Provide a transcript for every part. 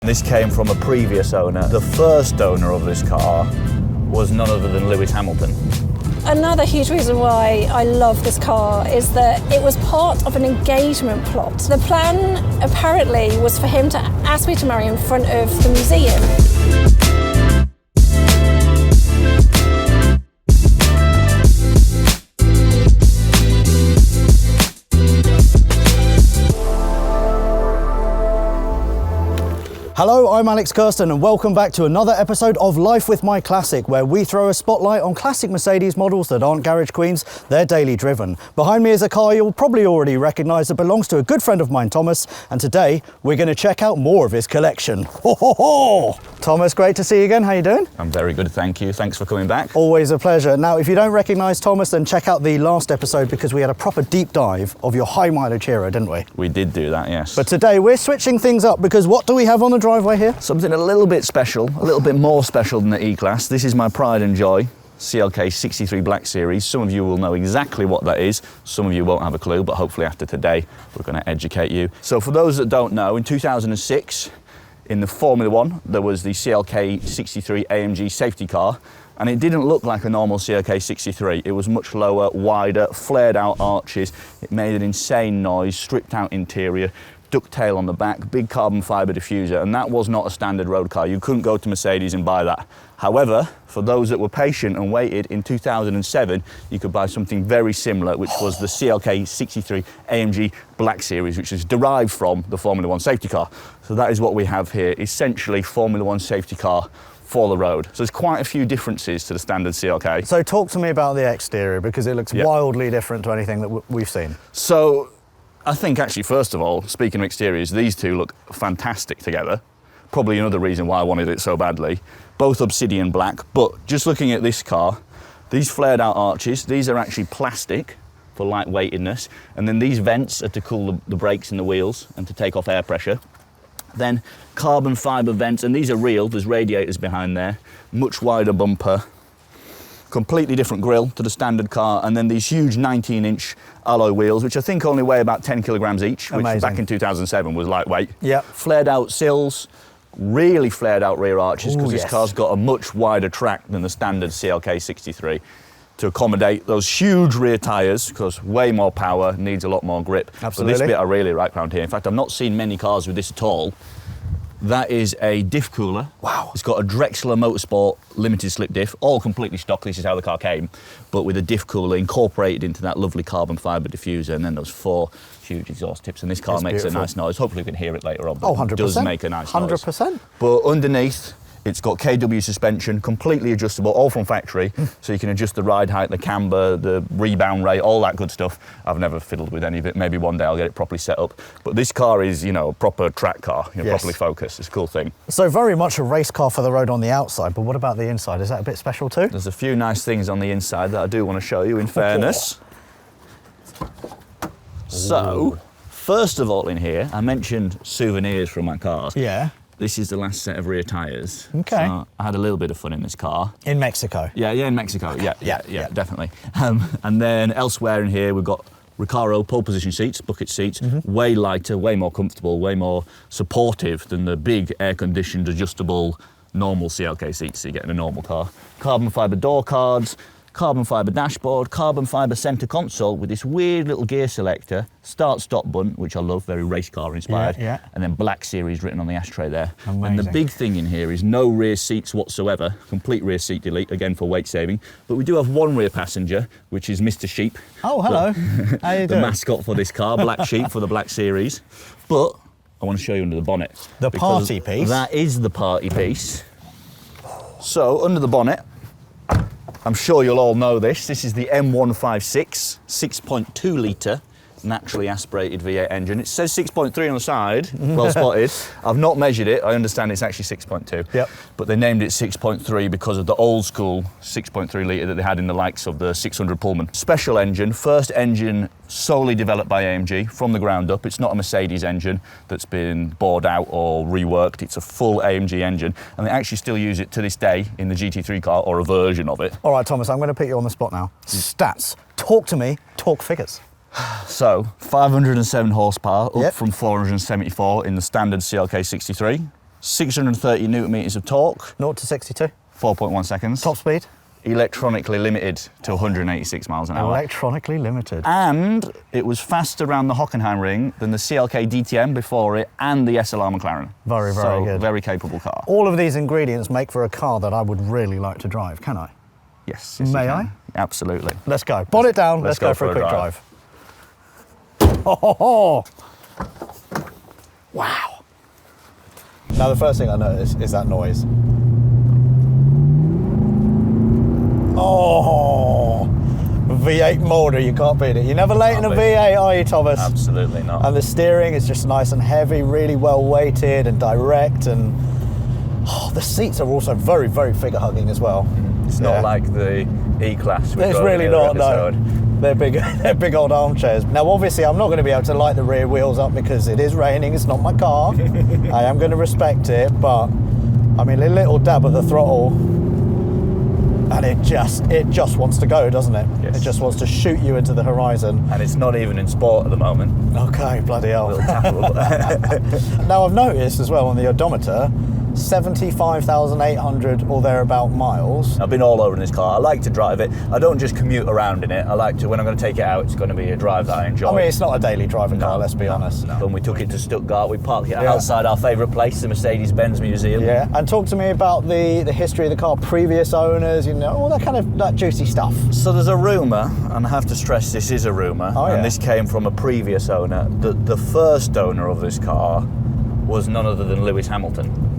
This came from a previous owner. The first owner of this car was none other than Lewis Hamilton. Another huge reason why I love this car is that it was part of an engagement plot. The plan apparently was for him to ask me to marry in front of the museum. Hello, I'm Alex Kirsten and welcome back to another episode of Life with My Classic, where we throw a spotlight on classic Mercedes models that aren't garage queens, they're daily driven. Behind me is a car you'll probably already recognise that belongs to a good friend of mine, Thomas, and today we're going to check out more of his collection. Ho, ho, ho! Thomas, great to see you again. How you doing? I'm very good, thank you. Thanks for coming back. Always a pleasure. Now, if you don't recognise Thomas, then check out the last episode because we had a proper deep dive of your high mileage hero, didn't we? We did do that, yes. But today we're switching things up because what do we have on the driveway here? Something a little bit special, a little bit more special than the E-Class. This is my pride and joy, CLK 63 Black Series. Some of you will know exactly what that is. Some of you won't have a clue, but hopefully after today, we're going to educate you. So for those that don't know, in 2006, in the Formula One, there was the CLK 63 AMG safety car, and it didn't look like a normal CLK 63. It was much lower, wider, flared out arches. It made an insane noise, stripped out interior, ducktail on the back, big carbon fibre diffuser, and that was not a standard road car. You couldn't go to Mercedes and buy that. However, for those that were patient and waited, in 2007, you could buy something very similar, which was the CLK 63 AMG Black Series, which is derived from the Formula One safety car. So that is what we have here, essentially Formula One safety car for the road. So there's quite a few differences to the standard CLK. So talk to me about the exterior, because it looks wildly different to anything that we've seen. So I think actually, first of all, speaking of exteriors, these two look fantastic together. Probably another reason why I wanted it so badly. Both obsidian black, but just looking at this car, these flared out arches, these are actually plastic for lightweightedness. And then these vents are to cool the brakes and the wheels and to take off air pressure. Then carbon fibre vents, and these are real, there's radiators behind there, much wider bumper, completely different grille to the standard car, and then these huge 19-inch alloy wheels, which I think only weigh about 10 kilograms each, which back in 2007 was lightweight. Yep. Flared out sills, really flared out rear arches, because this car's got a much wider track than the standard CLK 63 to accommodate those huge rear tyres, because way more power, needs a lot more grip. Absolutely. So this bit I really like around here. In fact, I've not seen many cars with this at all. That is a diff cooler. Wow. It's got a Drexler Motorsport limited slip diff, all completely stock. This is how the car came, but with a diff cooler incorporated into that lovely carbon fibre diffuser, and then those four huge exhaust tips. And this car makes a nice noise. Hopefully we can hear it later on. Oh, 100%. It does make a nice noise. 100%. But underneath, it's got KW suspension, completely adjustable, all from factory, so you can adjust the ride height, the camber, the rebound rate, all that good stuff. I've never fiddled with any of it. Maybe one day I'll get it properly set up. But this car is, you know, a proper track car, properly focused. It's a cool thing. So very much a race car for the road on the outside, but what about the inside? Is that a bit special too? There's a few nice things on the inside that I do want to show you, in fairness. So, first of all in here, I mentioned souvenirs from my cars. Yeah. This is the last set of rear tyres. Okay. So I had a little bit of fun in this car. In Mexico? Yeah, in Mexico. Yeah, definitely. And then elsewhere in here, we've got Recaro pole position seats, bucket seats, way lighter, way more comfortable, way more supportive than the big air-conditioned, adjustable, normal CLK seats you get in a normal car. Carbon fibre door cards, carbon fibre dashboard, carbon fibre centre console with this weird little gear selector, start-stop button, which I love, very race car inspired, and then Black Series written on the ashtray there. Amazing. And the big thing in here is no rear seats whatsoever, complete rear seat delete, again for weight saving. But we do have one rear passenger, which is Mr. Sheep. Oh, hello. How you doing? The mascot for this car, Black Sheep for the Black Series. But I want to show you under the bonnet. The party piece? That is the party piece. So, under the bonnet, I'm sure you'll all know this. This is the M156 6.2 litre naturally aspirated V8 engine. It says 6.3 on the side, well spotted. I've not measured it. I understand it's actually 6.2. Yep. But they named it 6.3 because of the old school 6.3 litre that they had in the likes of the 600 Pullman. Special engine, first engine solely developed by AMG from the ground up. It's not a Mercedes engine that's been bored out or reworked. It's a full AMG engine, and they actually still use it to this day in the GT3 car, or a version of it. All right, Thomas, I'm going to put you on the spot now. Stats. Talk to me, talk figures. So, 507 horsepower, up from 474 in the standard CLK 63. 630 newton meters of torque, 0 to 62. 4.1 seconds. Top speed. Electronically limited to 186 miles an hour. Electronically limited. And it was faster around the Hockenheim ring than the CLK DTM before it and the SLR McLaren. Very, very so, good. Very capable car. All of these ingredients make for a car that I would really like to drive, can I? Yes. May I? Absolutely. Let's go. Bonnet down, let's go for a quick drive. Oh, wow. Now the first thing I notice is that noise. Oh, V8 motor, you can't beat it. You're never late in a V8, are you, Thomas? Absolutely not. And the steering is just nice and heavy, really well weighted and direct, and the seats are also very, very figure hugging as well. It's not like the E-Class. It's really not, no. They're big old armchairs. Now, obviously, I'm not going to be able to light the rear wheels up because it is raining. It's not my car. I am going to respect it, but I mean, a little dab of the throttle, and it just wants to go, doesn't it? Yes. It just wants to shoot you into the horizon. And it's not even in sport at the moment. Okay, bloody hell. A little tap. Now, I've noticed as well on the odometer, 75,800 or thereabout miles. I've been all over in this car. I like to drive it. I don't just commute around in it. I like to, when I'm going to take it out, it's going to be a drive that I enjoy. I mean, it's not a daily driving car, let's be honest. No. When we took it to Stuttgart, we parked it outside our favourite place, the Mercedes-Benz Museum. Yeah, and talk to me about the history of the car, previous owners, you know, all that kind of that juicy stuff. So there's a rumour, and I have to stress this is a rumour, and this came from a previous owner, that the first owner of this car was none other than Lewis Hamilton.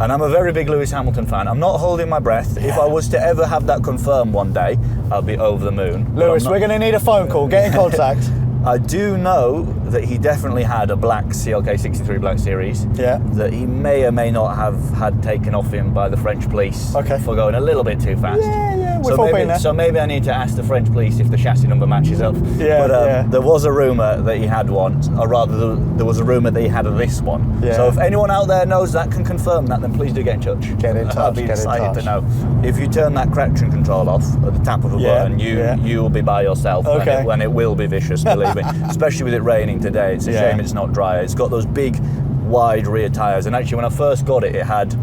And I'm a very big Lewis Hamilton fan. I'm not holding my breath. If I was to ever have that confirmed one day, I'll be over the moon. Lewis, we're going to need a phone call. Get in contact. I do know that he definitely had a black CLK 63 Black Series. Yeah. That he may or may not have had taken off him by the French police for going a little bit too fast. Yeah, we've all been there. So maybe I need to ask the French police if the chassis number matches up. Yeah, but there was a rumour that he had one, or rather there was a rumour that he had this one. Yeah. So if anyone out there knows that, can confirm that, then please do get in touch. Get in touch. I'd be excited to know. If you turn that traction control off at the tap of a button, you will be by yourself, and it will be vicious, believe me. Especially with it raining today, it's a shame it's not dry. It's got those big, wide rear tyres, and actually when I first got it, it had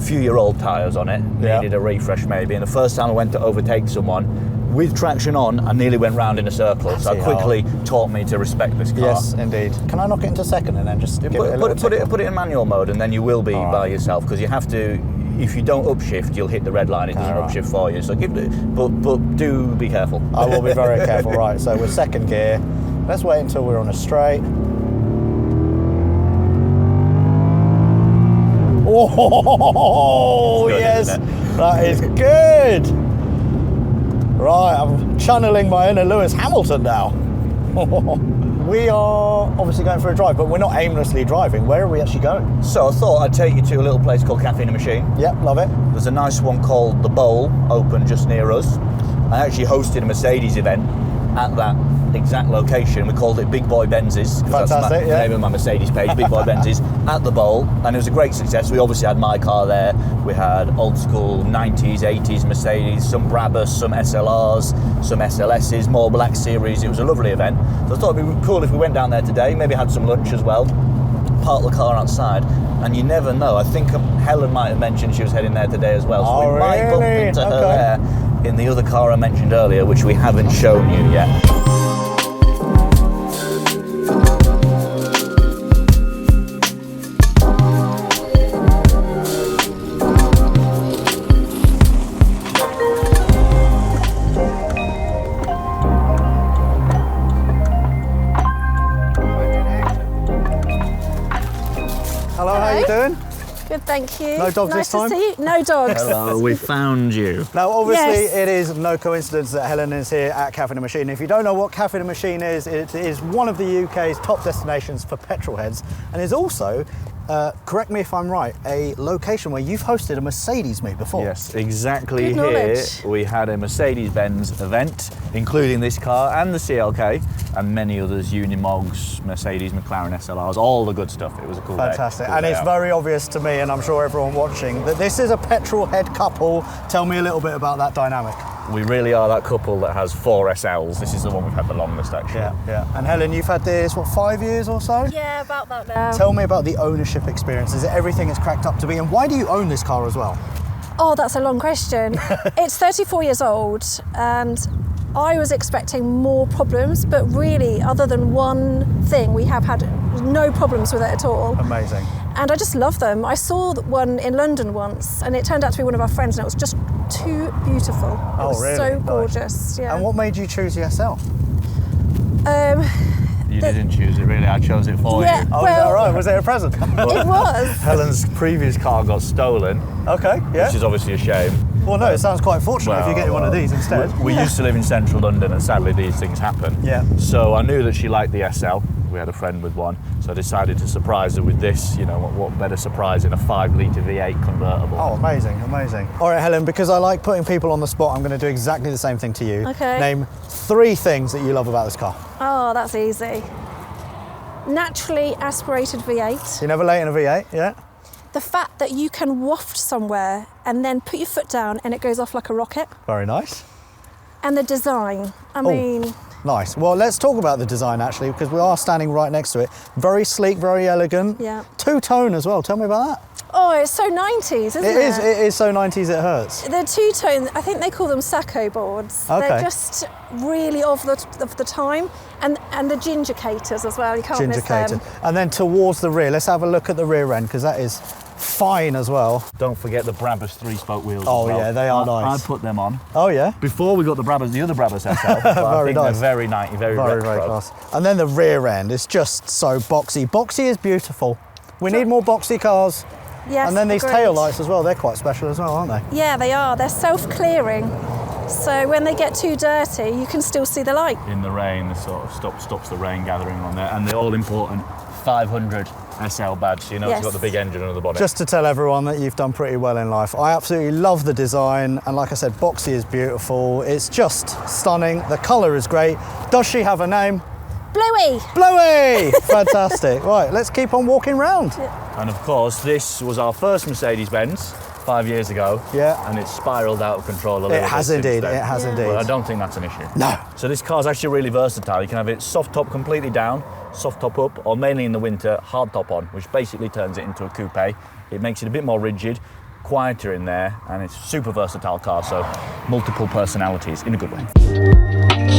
few-year-old tyres on it, needed a refresh maybe, and the first time I went to overtake someone, with traction on, I nearly went round in a circle, so it quickly taught me to respect this car. Yes, indeed. Can I knock it into second and then just give it a little put it in manual mode, and then you will be by yourself, because you have to, if you don't upshift, you'll hit the red line, it doesn't upshift for you, so but do be careful. I will be very careful, right, so we're second gear, let's wait until we're on a straight. Oh, good, yes, that is good. Right, I'm channeling my inner Lewis Hamilton now. We are obviously going for a drive, but we're not aimlessly driving. Where are we actually going? So I thought I'd take you to a little place called Cafe in a Machine. Yep, love it. There's a nice one called The Bowl, open just near us. I actually hosted a Mercedes event at that exact location. We called it Big Boy Benz's. Fantastic, that's the name of my Mercedes page, Big Boy Benz's, at the Bowl, and it was a great success. We obviously had my car there. We had old school 90s, 80s Mercedes, some Brabus, some SLRs, some SLSs, more Black Series. It was a lovely event. So I thought it'd be cool if we went down there today, maybe had some lunch as well, park the car outside, and you never know. I think Helen might have mentioned she was heading there today as well, so we might bump into her there in the other car I mentioned earlier, which we haven't shown you yet. Hello, how are you doing? Good, thank you. No dogs nice this time? to see you. No dogs. Hello, we found you. Now, obviously, Yes. it is no coincidence that Helen is here at Cafe in a Machine. If you don't know what Cafe in a Machine is, it is one of the UK's top destinations for petrol heads, and is also, correct me if I'm right, a location where you've hosted a Mercedes meet before. Yes, exactly. Good Here knowledge. we had a Mercedes-Benz event, including this car and the CLK, and many others, Unimogs, Mercedes, McLaren SLRs, all the good stuff. It was a cool day. Fantastic. Cool And day it's out. very obvious to me, and I'm sure everyone watching, that this is a petrol head couple. Tell me a little bit about that dynamic. we really are that couple that has 4 SLs. This is the one we've had the longest, actually. Yeah. And Helen, you've had this, what, 5 years or so? Yeah, about that now. Tell me about the ownership experience. Is it everything it's cracked up to be? And why do you own this car as well? Oh, that's a long question. It's 34 years old, and I was expecting more problems, but really, other than one thing, we have had no problems with it at all. Amazing. And I just love them. I saw one in London once, and it turned out to be one of our friends, and it was just too beautiful. It was really? so Nice. gorgeous. Yeah. And what made you choose the SL? You didn't choose it, really. I chose it for Yeah. you. Oh, Well- is that right? Was it a present? It was. Helen's previous car got stolen, Okay, yeah. which is obviously a shame. Well, no, it sounds quite fortunate if you're getting one of these instead. We used to live in central London, and sadly these things happen. Yeah. So I knew that she liked the SL. We had a friend with one, so I decided to surprise her with this. You know, what better surprise in a 5-litre V8 convertible? Oh, amazing, amazing. All right, Helen, because I like putting people on the spot, I'm going to do exactly the same thing to you. Okay. Name 3 things that you love about this car. Oh, that's easy. Naturally aspirated V8. You're never late in a V8, yeah? The fact that you can waft somewhere and then put your foot down and it goes off like a rocket. Very nice. And the design. I mean, Nice. Well, let's talk about the design actually, because we are standing right next to it. Very sleek, very elegant. Yeah. Two-tone as well. Tell me about that. oh, it's so 90s, isn't it? It is so 90s it hurts. The two-tone, I think they call them Sacco boards. Okay. They're just really of the time. And the ginger caters as well, you can't miss them. And then towards the rear, let's have a look at the rear end, because that is fine as well. Don't forget the Brabus 3-spoke wheels. Oh, as well. yeah, they are nice. I put them on Oh yeah? before we got the Brabus, the other Brabus SL. So I Very think nice. They're very 90, very retro. Very class. And then the rear end is just so boxy. Boxy is beautiful. We need more boxy cars. Yes, And then these agreed. tail lights as well, they're quite special as well, aren't they? Yeah, they are. They're self-clearing. So when they get too dirty, you can still see the light. In the rain, it sort of stops the rain gathering on there. And the all-important 500 SL badge, so you know Yes. it's got the big engine under the bonnet. Just to tell everyone that you've done pretty well in life. I absolutely love the design, and like I said, boxy is beautiful. It's just stunning. The colour is great. Does she have a name? Bluey! Bluey! Fantastic. Right, let's keep on walking round. And of course, this was our first Mercedes-Benz 5 years ago. Yeah. And it's spiralled out of control a little It bit has since indeed, then. it has indeed. But I don't think that's an issue. No. So this car's actually really versatile. You can have it soft top completely down, soft top up, or mainly in the winter, hard top on, which basically turns it into a coupe. It makes it a bit more rigid, quieter in there, and it's a super versatile car, so multiple personalities in a good way.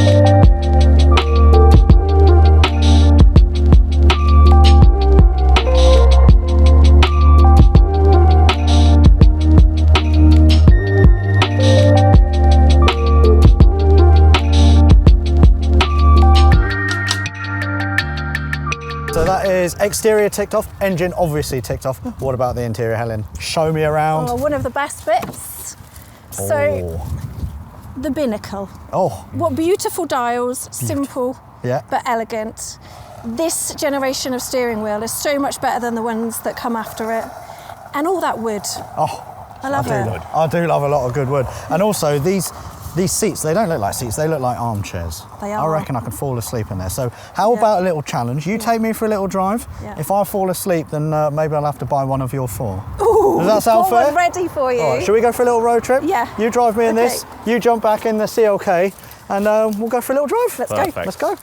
So that is exterior ticked off, engine obviously ticked off. What about the interior, Helen? Show me around. Oh, one of the best bits. So, the binnacle. Oh, What beautiful dials, simple yeah. but elegant. This generation of steering wheel is so much better than the ones that come after it. And all that wood. Oh, I love it. I do love a lot of good wood. And also these seats, they don't look like seats, they look like armchairs. They I are. reckon I can fall asleep in there. So how Yeah. about a little challenge? You take me for a little drive. Yeah. If I fall asleep, then maybe I'll have to buy one of your 4. Ooh, Does that sound got one fair? ready for you. All right, shall we go for a little road trip? Yeah. You drive me in Okay. this, you jump back in the CLK, and we'll go for a little drive. Let's Perfect. go. Let's go.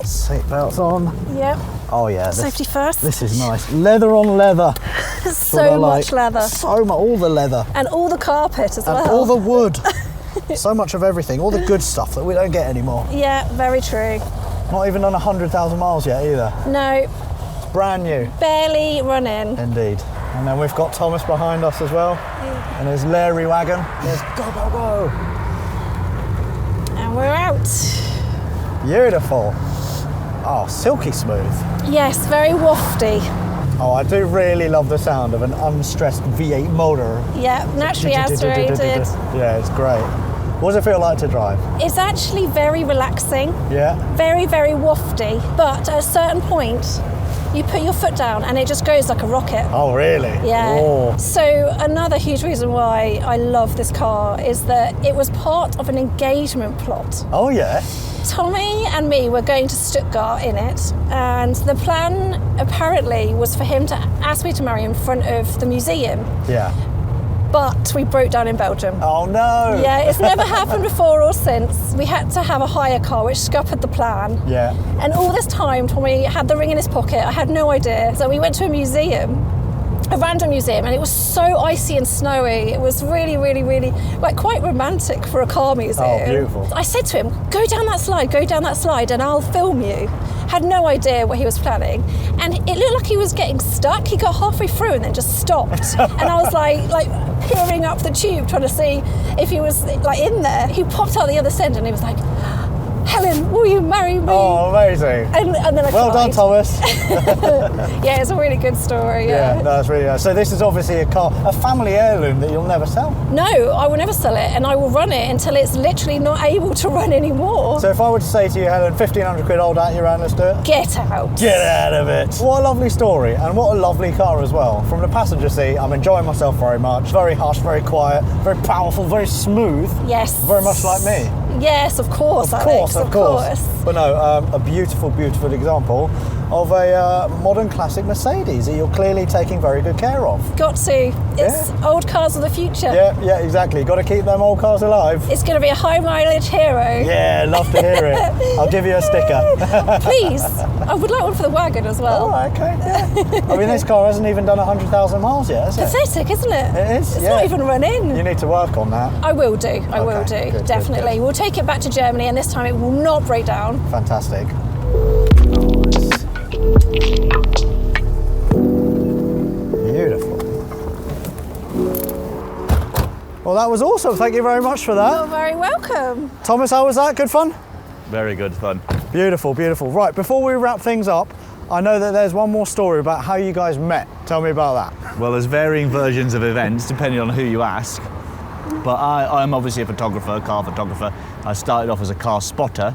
Seatbelts on. Yep. Oh yeah. Safety first. This is nice. Leather on leather. That's what I So like. much leather. So much, all the leather. And all the carpet as And well. all the wood. So much of everything, all the good stuff that we don't get anymore. Yeah, very true. Not even on 100,000 miles yet either. No, Brand new, barely running. indeed. And then we've got Thomas behind us as well. And his Larry wagon. There's go, go, go. And we're out. Beautiful. Oh, silky smooth. Yes, very wafty. Oh, I do really love the sound of an unstressed V8 motor. Yeah, naturally aspirated. Yeah, it's great. What does it feel like to drive? It's actually very relaxing, Yeah. very, very wafty. But at a certain point, you put your foot down and it just goes like a rocket. Oh, really? Yeah. Oh. So another huge reason why I love this car is that it was part of an engagement plot. Oh, yeah. Tommy and me were going to Stuttgart in it, and the plan apparently was for him to ask me to marry in front of the museum. Yeah. But we broke down in Belgium. Oh, no. Yeah, it's never happened before or since. We had to have a hire car, which scuppered the plan. Yeah. And all this time, Tommy had the ring in his pocket. I had no idea. So we went to a museum, a random museum, and it was so icy and snowy. It was really, really, really, like, quite romantic for a car museum. Oh, beautiful. I said to him, go down that slide, and I'll film you. Had no idea what he was planning. And it looked like he was getting stuck. He got halfway through and then just stopped. And I was like peering up the tube, trying to see if he was like in there. He popped out the other end and he was like, Helen, will you marry me? Oh, amazing. And then I Well done, cried. Thomas. Yeah, it's a really good story. Yeah, Yeah. no, that's really nice. So this is obviously a family heirloom that you'll never sell. No, I will never sell it, and I will run it until it's literally not able to run anymore. So if I were to say to you, Helen, 1,500 quid, hold out your hand, let's do it. Get out. Get out of it. What a lovely story, and what a lovely car as well. From the passenger seat, I'm enjoying myself very much. Very hush, very quiet, very powerful, very smooth. Yes. Very much like me. Yes, of course, Of Alex, course, of course. But no, a beautiful, beautiful example of a modern classic Mercedes that you're clearly taking very good care of. Got to. It's old cars of the future. Yeah, exactly. Got to keep them old cars alive. It's going to be a high mileage hero. Yeah, love to hear it. I'll give you a sticker. Please. I would like one for the wagon as well. Oh, okay. Yeah. I mean, this car hasn't even done 100,000 miles yet, has it? Pathetic, isn't it? It is, It's yeah. not even run in. You need to work on that. I will do. I will do. Okay, good, Definitely. good. We'll take it back to Germany, and this time it will not break down. Fantastic. Beautiful. Well, that was awesome. Thank you very much for that. You're very welcome. Thomas, how was that? Good fun? Very good fun. Beautiful, beautiful. Right, before we wrap things up, I know that there's one more story about how you guys met. Tell me about that. Well, there's varying versions of events depending on who you ask. But I'm obviously a photographer, car photographer. I started off as a car spotter,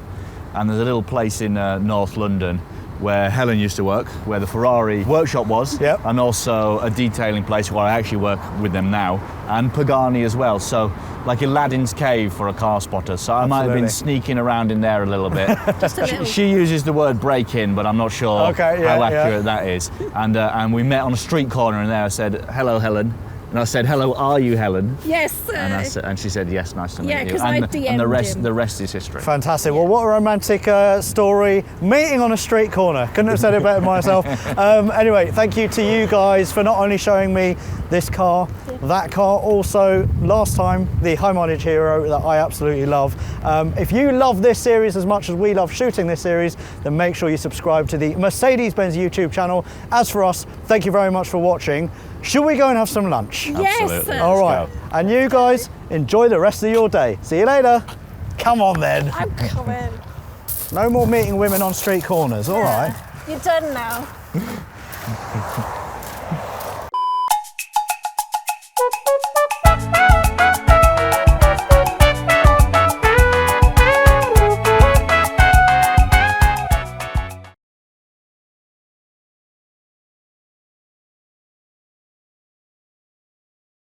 and there's a little place in North London where Helen used to work, where the Ferrari workshop was, Yep. and also a detailing place where I actually work with them now, and Pagani as well. So like Aladdin's cave for a car spotter. So I might have been Absolutely. sneaking around in there a little bit. Just a little. She uses the word break-in, but I'm not sure Okay, yeah, how accurate yeah. that is. And we met on a street corner, and there I said, "Hello, Helen." And I said, "Hello, are you Helen?" Yes. And she said, "Yes, nice to meet Yeah, you." 'cause I And the DM'd him. the rest is history. Fantastic. Well, what a romantic story. Meeting on a street corner. Couldn't have said it better myself. Anyway, thank you to you guys for not only showing me this car, that car, also last time, the high mileage hero that I absolutely love. If you love this series as much as we love shooting this series, then make sure you subscribe to the Mercedes-Benz YouTube channel. As for us, thank you very much for watching. Should we go and have some lunch? Yes. Absolutely. All right. Let's go. And you guys, enjoy the rest of your day. See you later. Come on then. I'm coming. No more meeting women on street corners, all right. You're done now.